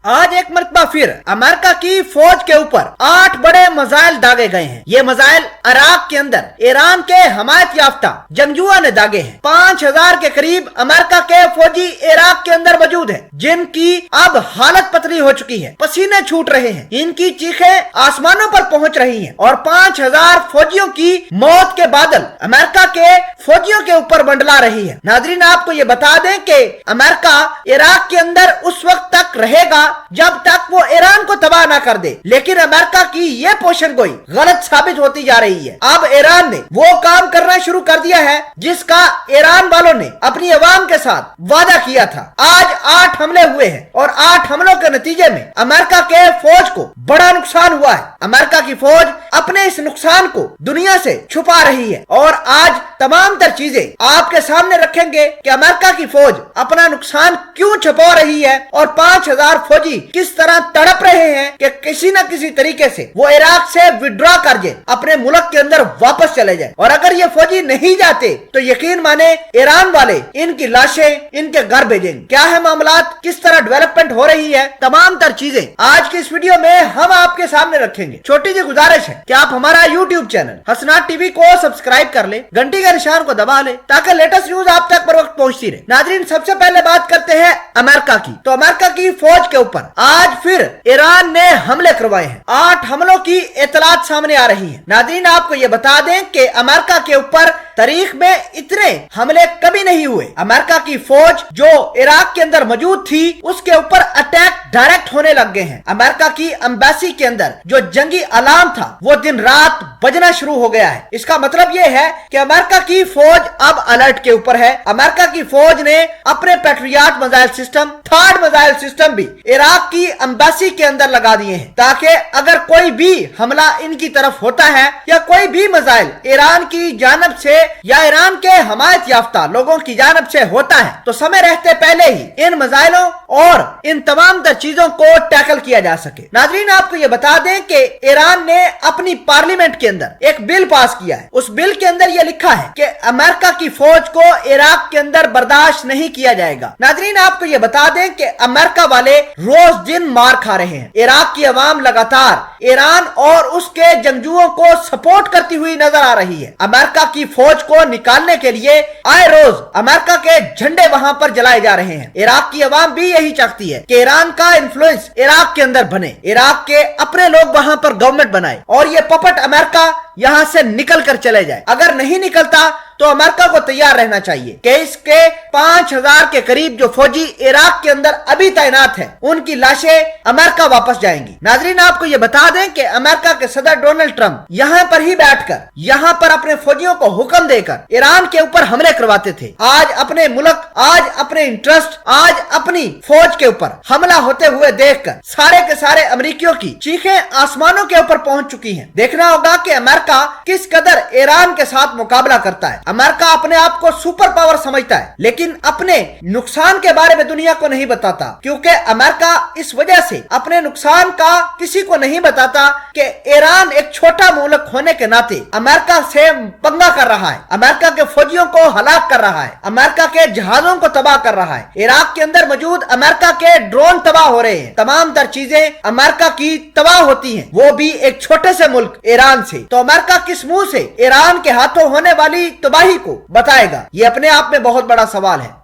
आज एक मरतबा फिर अमेरिका की फौज के ऊपर 8 बड़े मिसाइल दागे गए हैं। ये मिसाइल इराक के अंदर ईरान के हमायत याफ्ता जंगजुओं ने दागे हैं। 5000 के करीब अमेरिका के फौजी इराक के अंदर मौजूद हैं, जिनकी अब हालत पतली हो चुकी है, पसीने छूट रहे हैं, इनकी चीखें आसमानों पर पहुंच रही हैं और 5000 फौजियों की मौत के बादल अमेरिका के फौजियों के ऊपर मंडला रही है। नाजरीन, आपको ये बता दें कि अमेरिका इराक के अंदर उस वक्त तक रहेगा जब तक वो ईरान को तबाह ना कर दे, लेकिन अमेरिका की ये पोशन गोई गलत साबित होती जा रही है। अब ईरान ने वो काम करना शुरू कर दिया है जिसका ईरान वालों ने अपनी अवाम के साथ वादा किया था। आज 8 हमले हुए हैं और 8 हमलों के नतीजे में अमेरिका के फौज को बड़ा नुकसान हुआ है। अमेरिका की फौज अपने इस नुकसान को दुनिया से छुपा रही है और आज तमाम तर चीजें आपके सामने रखेंगे कि अमेरिका की फौज अपना नुकसान क्यों छुपा रही है और 5000 फौजी किस तरह तड़प रहे हैं कि किसी न किसी तरीके से वो इराक से विड्रॉ कर जाए, अपने मुल्क के अंदर वापस चले जाए। और अगर ये फौजी नहीं जाते तो यकीन माने ईरान वाले इनकी लाशें इनके घर भेजेंगे। क्या है मामलात, किस तरह डेवलपमेंट हो रही है, तमाम तर चीजें आज की इस वीडियो में हम आपके सामने रखेंगे। छोटी सी गुजारिश है कि आप हमारा यूट्यूब चैनल हसनाट टीवी को सब्सक्राइब कर ले, घंटी के निशान को दबा ले ताकि लेटेस्ट न्यूज आप तक पर वक्त पहुंचती रहे। नाजरीन, सबसे पहले बात करते हैं अमेरिका की। तो अमेरिका की फौज के ऊपर आज फिर ईरान ने हमले करवाए हैं। 8 हमलों की इतलात सामने आ रही है। नाजरीन, आपको ये बता दें कि अमेरिका के ऊपर तारीख में इतने हमले कभी नहीं हुए। अमेरिका की फौज जो इराक के अंदर मौजूद थी उसके ऊपर अटैक डायरेक्ट होने लग गए हैं। अमेरिका की एम्बेसी के अंदर जो जंगी अलार्म था वो दिन रात बजना शुरू हो गया है। इसका मतलब ये है कि अमेरिका की फौज अब अलर्ट के ऊपर है। अमेरिका की फौज ने अपने patriot missile system, third missile system भी इराक की एम्बेसी के अंदर लगा दिए हैं ताकि अगर कोई भी हमला इनकी तरफ होता है या कोई भी मिसाइल ईरान की जानब से या ईरान के हमायत याफ्ता लोगों की जानब से होता है तो समय रहते पहले ही इन मिसाइलों और इन तमाम तर चीजों को टैकल किया जा सके। नाजरीन, आपको ये बता दें कि ईरान ने अपनी पार्लियामेंट के अंदर एक बिल पास किया है। उस बिल के अंदर ये लिखा है कि अमेरिका की फौज को इराक के अंदर बर्दाश्त नहीं किया जाएगा। नाजरीन, आपको ये बता दें कि अमेरिका वाले रोज दिन मार खा रहे हैं। इराक की अवाम लगातार ईरान और उसके जंगजुओं को सपोर्ट करती हुई नजर आ रही है। अमेरिका की फौज को निकालने के लिए आए रोज अमेरिका के झंडे वहां पर जलाए जा रहे हैं। इराक की अवाम भी यही चाहती है कि ईरान का इन्फ्लुएंस इराक के अंदर बने, इराक के अपने लोग वहां पर गवर्नमेंट बनाए और ये पपट अमेरिका यहां से निकल कर चले जाए। अगर नहीं निकलता तो अमेरिका को तैयार रहना चाहिए कि इसके 5000 के करीब जो फौजी इराक के अंदर अभी तैनात हैं, उनकी लाशें अमेरिका वापस जाएंगी। नाजरीन, आपको ये बता दें कि अमेरिका के सदर डोनाल्ड ट्रंप यहां पर ही बैठकर यहां पर अपने फौजियों को हुक्म देकर ईरान के ऊपर हमले करवाते थे। आज अपने मुल्क, आज अपने इंटरेस्ट, आज अपनी फौज के ऊपर हमला होते हुए देखकर सारे के सारे अमेरिकियों की चीखें आसमानों के ऊपर पहुंच चुकी हैं। देखना होगा कि अमेरिका किस कदर ईरान के साथ मुकाबला करता है। अमेरिका अपने आप को सुपर पावर समझता है लेकिन अपने नुकसान के बारे में दुनिया को नहीं बताता, क्योंकि अमेरिका इस वजह से अपने नुकसान का किसी को नहीं बताता कि ईरान एक छोटा मुल्क होने के नाते अमेरिका से पंगा कर रहा है, अमेरिका के फौजियों को हलाक कर रहा है, अमेरिका के जहाजों को तबाह कर रहा है, इराक के अंदर मौजूद अमेरिका के ड्रोन तबाह हो रहे हैं। तमाम तर चीजें अमेरिका की तबाह होती हैं, वो भी एक छोटे से मुल्क ईरान से। तो अमेरिका किस मुंह से ईरान के हाथों होने वाली तबाही को बताएगा, ये अपने आप में बहुत बड़ा सवाल है।